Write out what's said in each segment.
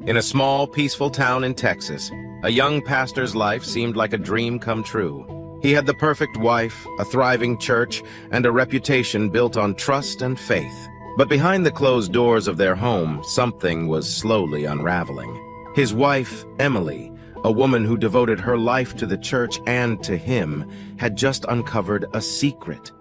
In a small, peaceful town in Texas, a young pastor's life seemed like a dream come true. He had the perfect wife, a thriving church, and a reputation built on trust and faith. But behind the closed doors of their home, something was slowly unraveling. His wife, Emily, a woman who devoted her life to the church and to him, had just uncovered a secret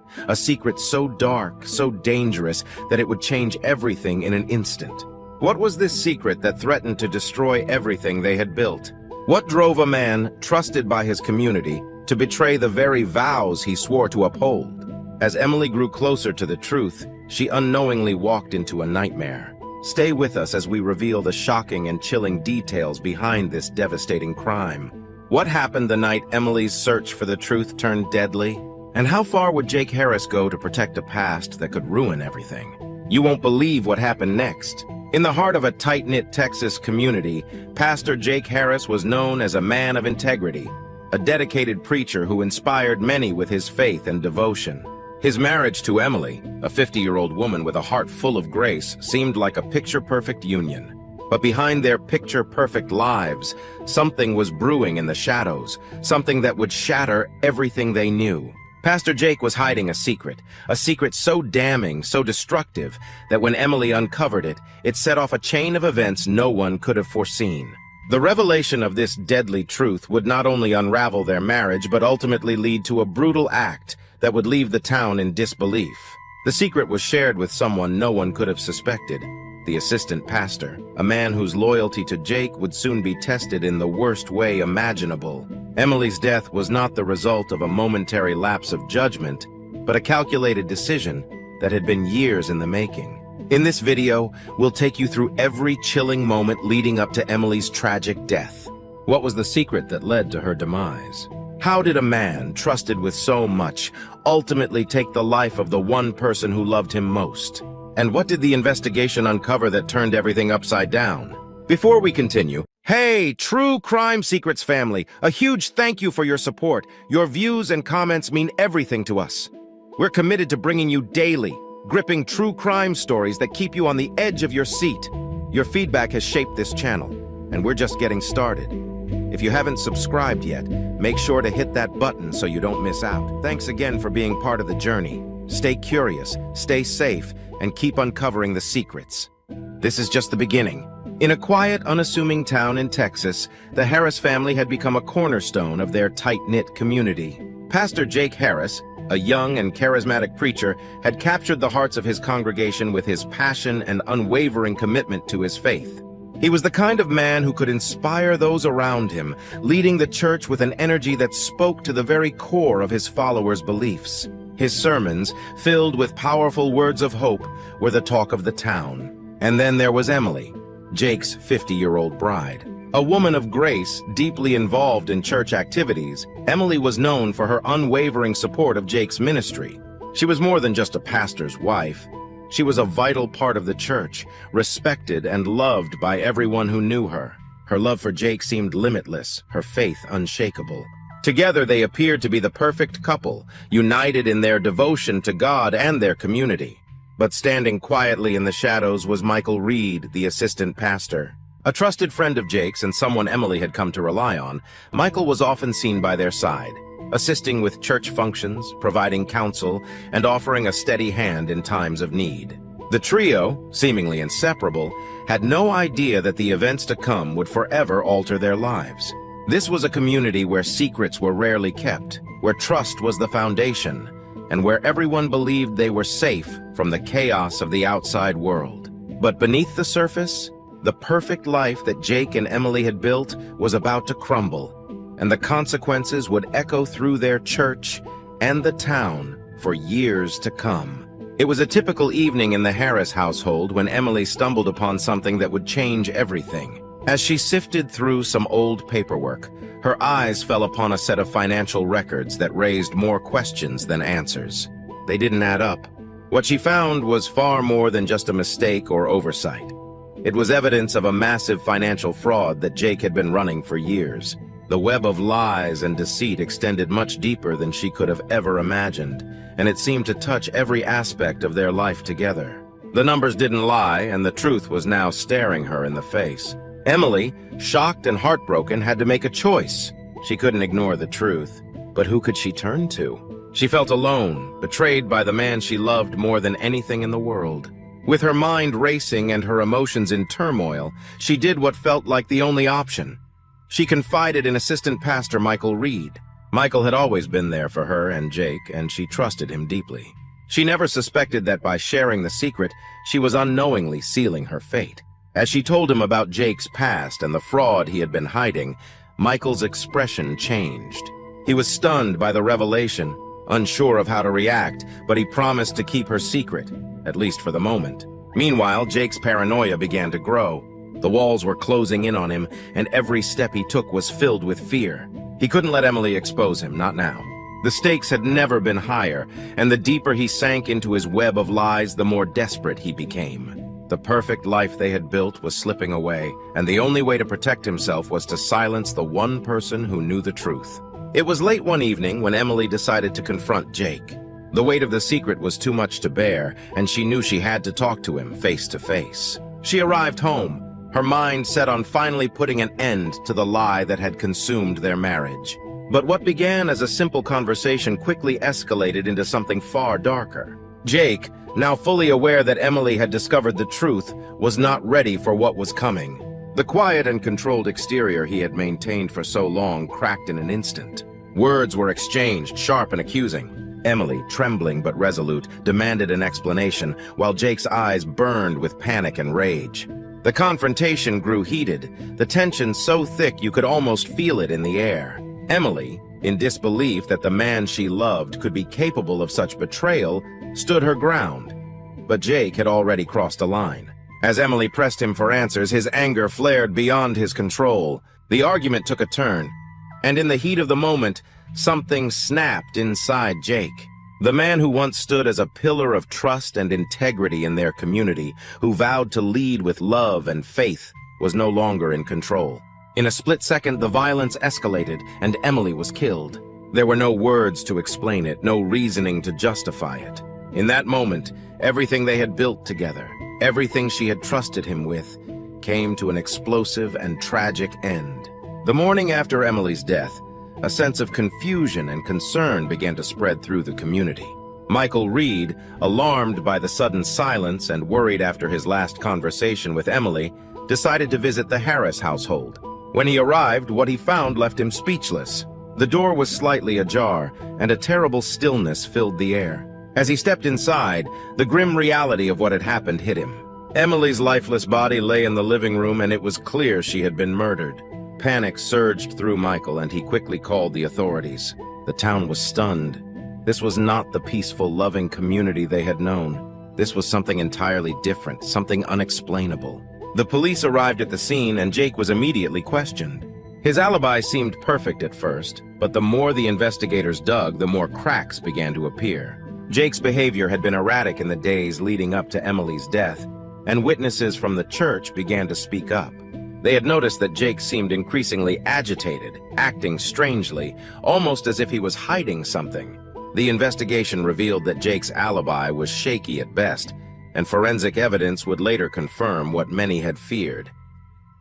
so dark, so dangerous, that it would change everything in an instant. What was this secret that threatened to destroy everything they had built? What drove a man, trusted by his community, to betray the very vows he swore to uphold? As Emily grew closer to the truth, she unknowingly walked into a nightmare. Stay with us as we reveal the shocking and chilling details behind this devastating crime. What happened the night Emily's search for the truth turned deadly? And how far would Jake Harris go to protect a past that could ruin everything? You won't believe what happened next. In the heart of a tight-knit Texas community, Pastor Jake Harris was known as a man of integrity, a dedicated preacher who inspired many with his faith and devotion. His marriage to Emily, a 50-year-old woman with a heart full of grace, seemed like a picture-perfect union. But behind their picture-perfect lives, something was brewing in the shadows, something that would shatter everything they knew. Pastor Jake was hiding a secret so damning, so destructive, that when Emily uncovered it, it set off a chain of events no one could have foreseen. The revelation of this deadly truth would not only unravel their marriage, but ultimately lead to a brutal act that would leave the town in disbelief. The secret was shared with someone no one could have suspected, the assistant pastor, a man whose loyalty to Jake would soon be tested in the worst way imaginable. Emily's death was not the result of a momentary lapse of judgment, but a calculated decision that had been years in the making. In this video, we'll take you through every chilling moment leading up to Emily's tragic death. What was the secret that led to her demise? How did a man, trusted with so much, ultimately take the life of the one person who loved him most? And what did the investigation uncover that turned everything upside down? Before we continue, hey, True Crime Secrets family, a huge thank you for your support. Your views and comments mean everything to us. We're committed to bringing you daily, gripping true crime stories that keep you on the edge of your seat. Your feedback has shaped this channel, and we're just getting started. If you haven't subscribed yet, make sure to hit that button so you don't miss out. Thanks again for being part of the journey. Stay curious, stay safe, and keep uncovering the secrets. This is just the beginning. In a quiet, unassuming town in Texas, the Harris family had become a cornerstone of their tight-knit community. Pastor Jake Harris, a young and charismatic preacher, had captured the hearts of his congregation with his passion and unwavering commitment to his faith. He was the kind of man who could inspire those around him, leading the church with an energy that spoke to the very core of his followers' beliefs. His sermons, filled with powerful words of hope, were the talk of the town. And then there was Emily, Jake's 50-year-old bride. A woman of grace, deeply involved in church activities, Emily was known for her unwavering support of Jake's ministry. She was more than just a pastor's wife. She was a vital part of the church, respected and loved by everyone who knew her. Her love for Jake seemed limitless, her faith unshakable. Together they appeared to be the perfect couple, united in their devotion to God and their community. But standing quietly in the shadows was Michael Reed, the assistant pastor. A trusted friend of Jake's and someone Emily had come to rely on, Michael was often seen by their side, assisting with church functions, providing counsel, and offering a steady hand in times of need. The trio, seemingly inseparable, had no idea that the events to come would forever alter their lives. This was a community where secrets were rarely kept, where trust was the foundation, and where everyone believed they were safe from the chaos of the outside world. But beneath the surface, the perfect life that Jake and Emily had built was about to crumble, and the consequences would echo through their church and the town for years to come. It was a typical evening in the Harris household when Emily stumbled upon something that would change everything. As she sifted through some old paperwork, her eyes fell upon a set of financial records that raised more questions than answers. They didn't add up. What she found was far more than just a mistake or oversight. It was evidence of a massive financial fraud that Jake had been running for years. The web of lies and deceit extended much deeper than she could have ever imagined, and it seemed to touch every aspect of their life together. The numbers didn't lie, and the truth was now staring her in the face. Emily, shocked and heartbroken, had to make a choice. She couldn't ignore the truth, but who could she turn to? She felt alone, betrayed by the man she loved more than anything in the world. With her mind racing and her emotions in turmoil, she did what felt like the only option. She confided in Assistant Pastor Michael Reed. Michael had always been there for her and Jake, and she trusted him deeply. She never suspected that by sharing the secret, she was unknowingly sealing her fate. As she told him about Jake's past and the fraud he had been hiding, Michael's expression changed. He was stunned by the revelation, unsure of how to react, but he promised to keep her secret, at least for the moment. Meanwhile, Jake's paranoia began to grow. The walls were closing in on him, and every step he took was filled with fear. He couldn't let Emily expose him, not now. The stakes had never been higher, and the deeper he sank into his web of lies, the more desperate he became. The perfect life they had built was slipping away, and the only way to protect himself was to silence the one person who knew the truth. It was late one evening when Emily decided to confront Jake. The weight of the secret was too much to bear, and she knew she had to talk to him face to face. She arrived home, her mind set on finally putting an end to the lie that had consumed their marriage. But what began as a simple conversation quickly escalated into something far darker. Jake, now fully aware that Emily had discovered the truth, was not ready for what was coming. The quiet and controlled exterior he had maintained for so long cracked in an instant. Words were exchanged, sharp and accusing. Emily, trembling but resolute, demanded an explanation, while Jake's eyes burned with panic and rage. The confrontation grew heated, the tension so thick you could almost feel it in the air. Emily, in disbelief that the man she loved could be capable of such betrayal, stood her ground. But Jake had already crossed a line. As Emily pressed him for answers, his anger flared beyond his control. The argument took a turn, and in the heat of the moment, something snapped inside Jake. The man who once stood as a pillar of trust and integrity in their community, who vowed to lead with love and faith, was no longer in control. In a split second, the violence escalated, and Emily was killed. There were no words to explain it, no reasoning to justify it. In that moment, everything they had built together, everything she had trusted him with, came to an explosive and tragic end. The morning after Emily's death, a sense of confusion and concern began to spread through the community. Michael Reed, alarmed by the sudden silence and worried after his last conversation with Emily, decided to visit the Harris household. When he arrived, what he found left him speechless. The door was slightly ajar, and a terrible stillness filled the air. As he stepped inside, the grim reality of what had happened hit him. Emily's lifeless body lay in the living room, and it was clear she had been murdered. Panic surged through Michael, and he quickly called the authorities. The town was stunned. This was not the peaceful, loving community they had known. This was something entirely different, something unexplainable. The police arrived at the scene, and Jake was immediately questioned. His alibi seemed perfect at first, but the more the investigators dug, the more cracks began to appear. Jake's behavior had been erratic in the days leading up to Emily's death, and witnesses from the church began to speak up. They had noticed that Jake seemed increasingly agitated, acting strangely, almost as if he was hiding something. The investigation revealed that Jake's alibi was shaky at best, and forensic evidence would later confirm what many had feared.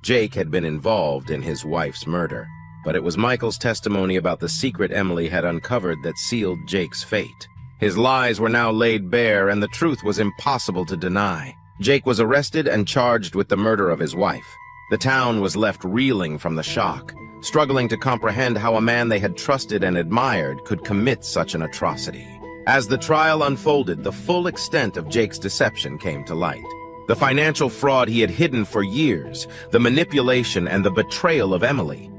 Jake had been involved in his wife's murder, but it was Michael's testimony about the secret Emily had uncovered that sealed Jake's fate. His lies were now laid bare, and the truth was impossible to deny. Jake was arrested and charged with the murder of his wife. The town was left reeling from the shock, struggling to comprehend how a man they had trusted and admired could commit such an atrocity. As the trial unfolded, the full extent of Jake's deception came to light. The financial fraud he had hidden for years, the manipulation and the betrayal of Emily.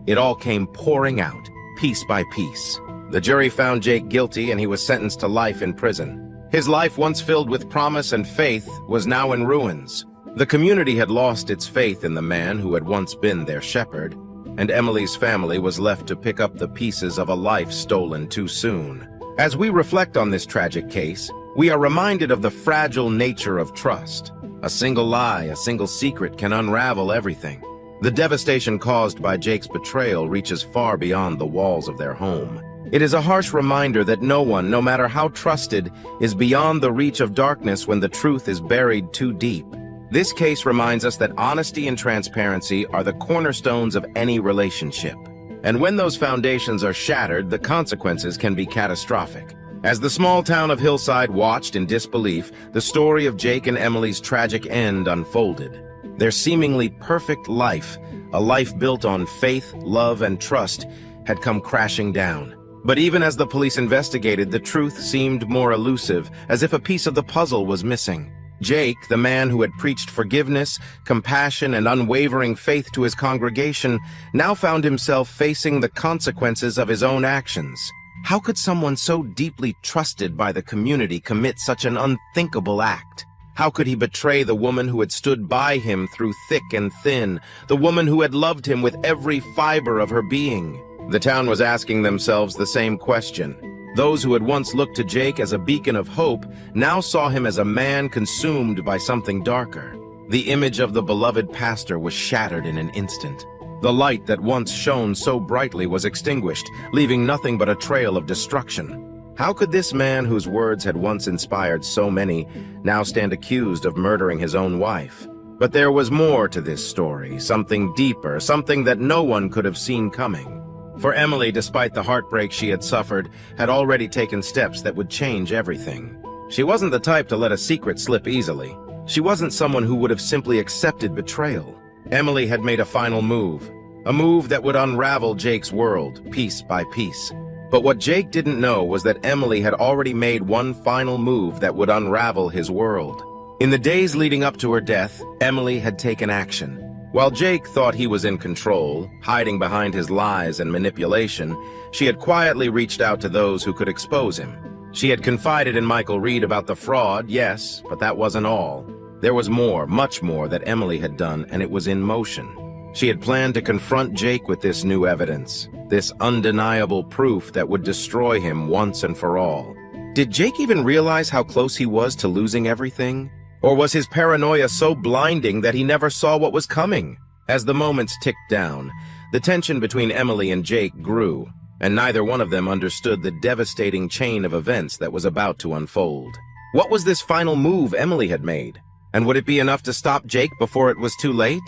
It all came pouring out, piece by piece. The jury found Jake guilty, and he was sentenced to life in prison. His life, once filled with promise and faith, was now in ruins. The community had lost its faith in the man who had once been their shepherd, and Emily's family was left to pick up the pieces of a life stolen too soon. As we reflect on this tragic case, we are reminded of the fragile nature of trust. A single lie, a single secret can unravel everything. The devastation caused by Jake's betrayal reaches far beyond the walls of their home. It is a harsh reminder that no one, no matter how trusted, is beyond the reach of darkness when the truth is buried too deep. This case reminds us that honesty and transparency are the cornerstones of any relationship. And when those foundations are shattered, the consequences can be catastrophic. As the small town of Hillside watched in disbelief, the story of Jake and Emily's tragic end unfolded. Their seemingly perfect life, a life built on faith, love, and trust, had come crashing down. But even as the police investigated, the truth seemed more elusive, as if a piece of the puzzle was missing. Jake, the man who had preached forgiveness, compassion, and unwavering faith to his congregation, now found himself facing the consequences of his own actions. How could someone so deeply trusted by the community commit such an unthinkable act? How could he betray the woman who had stood by him through thick and thin, the woman who had loved him with every fiber of her being? The town was asking themselves the same question. Those who had once looked to Jake as a beacon of hope now saw him as a man consumed by something darker. The image of the beloved pastor was shattered in an instant. The light that once shone so brightly was extinguished, leaving nothing but a trail of destruction. How could this man whose words had once inspired so many now stand accused of murdering his own wife? But there was more to this story, something deeper, something that no one could have seen coming. For Emily, despite the heartbreak she had suffered, had already taken steps that would change everything. She wasn't the type to let a secret slip easily. She wasn't someone who would have simply accepted betrayal. Emily had made a final move, a move that would unravel Jake's world, piece by piece. But what Jake didn't know was that Emily had already made one final move that would unravel his world. In the days leading up to her death, Emily had taken action. While Jake thought he was in control, hiding behind his lies and manipulation, she had quietly reached out to those who could expose him. She had confided in Michael Reed about the fraud, yes, but that wasn't all. There was more, much more, that Emily had done, and it was in motion. She had planned to confront Jake with this new evidence, this undeniable proof that would destroy him once and for all. Did Jake even realize how close he was to losing everything? Or was his paranoia so blinding that he never saw what was coming? As the moments ticked down, the tension between Emily and Jake grew, and neither one of them understood the devastating chain of events that was about to unfold. What was this final move Emily had made? And would it be enough to stop Jake before it was too late?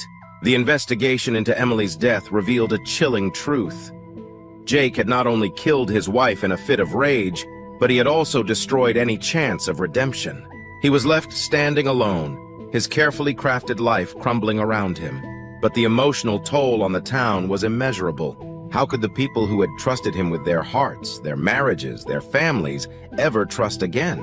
The investigation into Emily's death revealed a chilling truth. Jake had not only killed his wife in a fit of rage, but he had also destroyed any chance of redemption. He was left standing alone, his carefully crafted life crumbling around him. But the emotional toll on the town was immeasurable. How could the people who had trusted him with their hearts, their marriages, their families, ever trust again?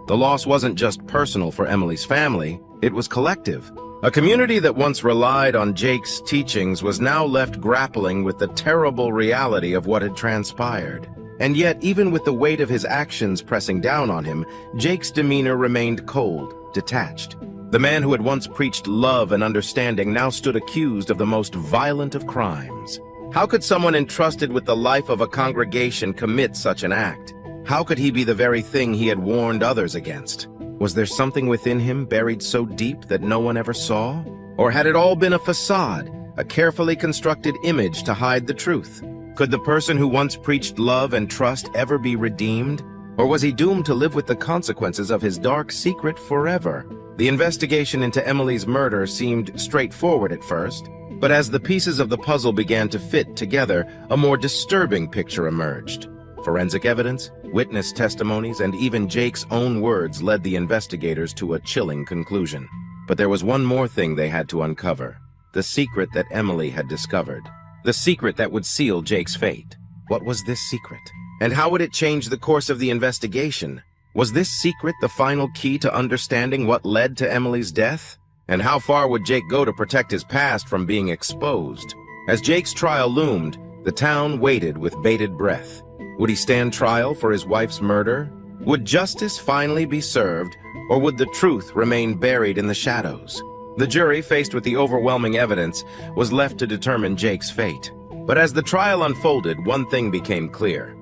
The loss wasn't just personal for Emily's family, it was collective. A community that once relied on Jake's teachings was now left grappling with the terrible reality of what had transpired. And yet, even with the weight of his actions pressing down on him, Jake's demeanor remained cold, detached. The man who had once preached love and understanding now stood accused of the most violent of crimes. How could someone entrusted with the life of a congregation commit such an act? How could he be the very thing he had warned others against? Was there something within him buried so deep that no one ever saw? Or had it all been a facade, a carefully constructed image to hide the truth? Could the person who once preached love and trust ever be redeemed? Or was he doomed to live with the consequences of his dark secret forever? The investigation into Emily's murder seemed straightforward at first, but as the pieces of the puzzle began to fit together, a more disturbing picture emerged. Forensic evidence, witness testimonies, and even Jake's own words led the investigators to a chilling conclusion. But there was one more thing they had to uncover: the secret that Emily had discovered. The secret that would seal Jake's fate. What was this secret? And how would it change the course of the investigation? Was this secret the final key to understanding what led to Emily's death? And how far would Jake go to protect his past from being exposed? As Jake's trial loomed, the town waited with bated breath. Would he stand trial for his wife's murder? Would justice finally be served, or would the truth remain buried in the shadows? The jury, faced with the overwhelming evidence, was left to determine Jake's fate. But as the trial unfolded, one thing became clear.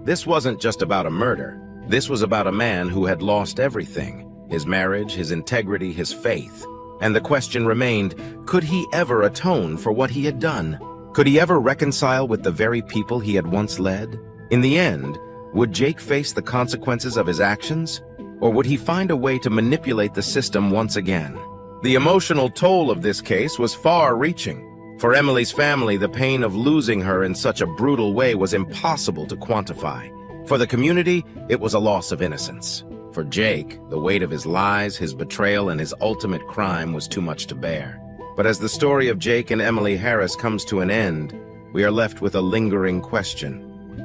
This wasn't just about a murder. This was about a man who had lost everything: his marriage, his integrity, his faith. And the question remained, could he ever atone for what he had done? Could he ever reconcile with the very people he had once led? In the end, would Jake face the consequences of his actions? Or would he find a way to manipulate the system once again? The emotional toll of this case was far-reaching. For Emily's family, the pain of losing her in such a brutal way was impossible to quantify. For the community, it was a loss of innocence. For Jake, the weight of his lies, his betrayal, and his ultimate crime was too much to bear. But as the story of Jake and Emily Harris comes to an end, we are left with a lingering question,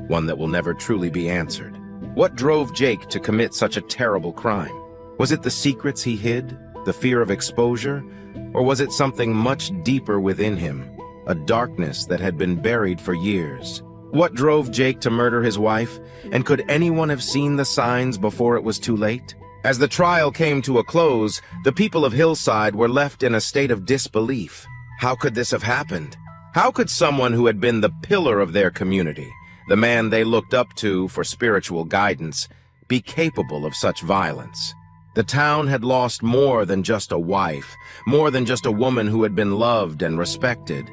one that will never truly be answered. What drove Jake to commit such a terrible crime? Was it the secrets he hid, the fear of exposure, or was it something much deeper within him, a darkness that had been buried for years? What drove Jake to murder his wife, and could anyone have seen the signs before it was too late? As the trial came to a close, the people of Hillside were left in a state of disbelief. How could this have happened? How could someone who had been the pillar of their community, the man they looked up to for spiritual guidance, be capable of such violence? The town had lost more than just a wife, more than just a woman who had been loved and respected.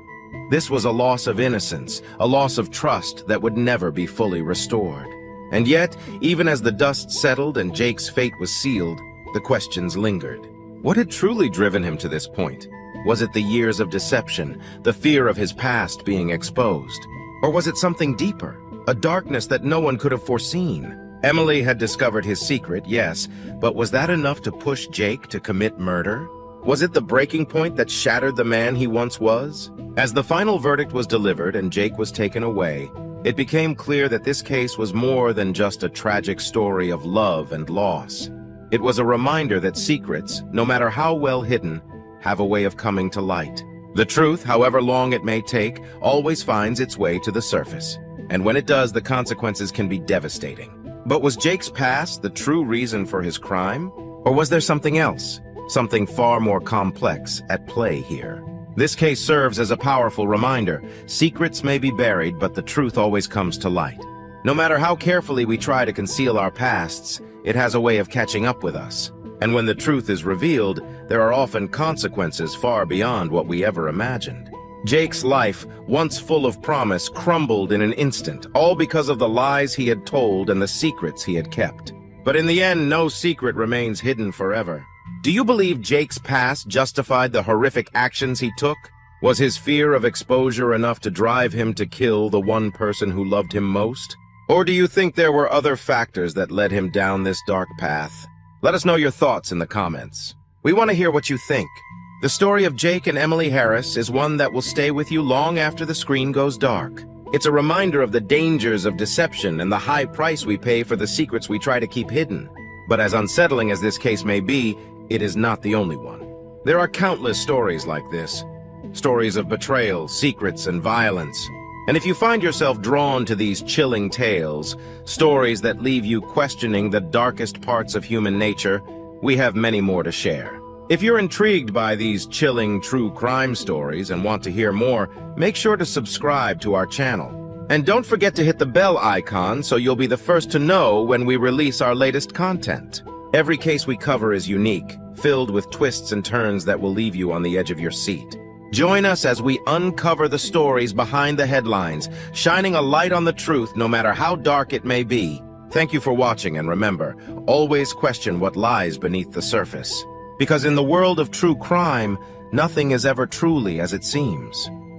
This was a loss of innocence, a loss of trust that would never be fully restored. And yet, even as the dust settled and Jake's fate was sealed, the questions lingered. What had truly driven him to this point? Was it the years of deception, the fear of his past being exposed? Or was it something deeper, a darkness that no one could have foreseen? Emily had discovered his secret, yes, but was that enough to push Jake to commit murder? Was it the breaking point that shattered the man he once was? As the final verdict was delivered and Jake was taken away, it became clear that this case was more than just a tragic story of love and loss. It was a reminder that secrets, no matter how well hidden, have a way of coming to light. The truth, however long it may take, always finds its way to the surface. And when it does, the consequences can be devastating. But was Jake's past the true reason for his crime? Or was there something else? Something far more complex at play here. This case serves as a powerful reminder. Secrets may be buried, but the truth always comes to light. No matter how carefully we try to conceal our pasts, it has a way of catching up with us. And when the truth is revealed, there are often consequences far beyond what we ever imagined. Jake's life, once full of promise, crumbled in an instant, all because of the lies he had told and the secrets he had kept. But in the end, no secret remains hidden forever. Do you believe Jake's past justified the horrific actions he took? Was his fear of exposure enough to drive him to kill the one person who loved him most? Or do you think there were other factors that led him down this dark path? Let us know your thoughts in the comments. We want to hear what you think. The story of Jake and Emily Harris is one that will stay with you long after the screen goes dark. It's a reminder of the dangers of deception and the high price we pay for the secrets we try to keep hidden. But as unsettling as this case may be, it is not the only one. There are countless stories like this. Stories of betrayal, secrets, and violence. And if you find yourself drawn to these chilling tales, stories that leave you questioning the darkest parts of human nature, we have many more to share. If you're intrigued by these chilling true crime stories and want to hear more, make sure to subscribe to our channel. And don't forget to hit the bell icon so you'll be the first to know when we release our latest content. Every case we cover is unique, filled with twists and turns that will leave you on the edge of your seat. Join us as we uncover the stories behind the headlines, shining a light on the truth no matter how dark it may be. Thank you for watching, and remember, always question what lies beneath the surface. Because in the world of true crime, nothing is ever truly as it seems.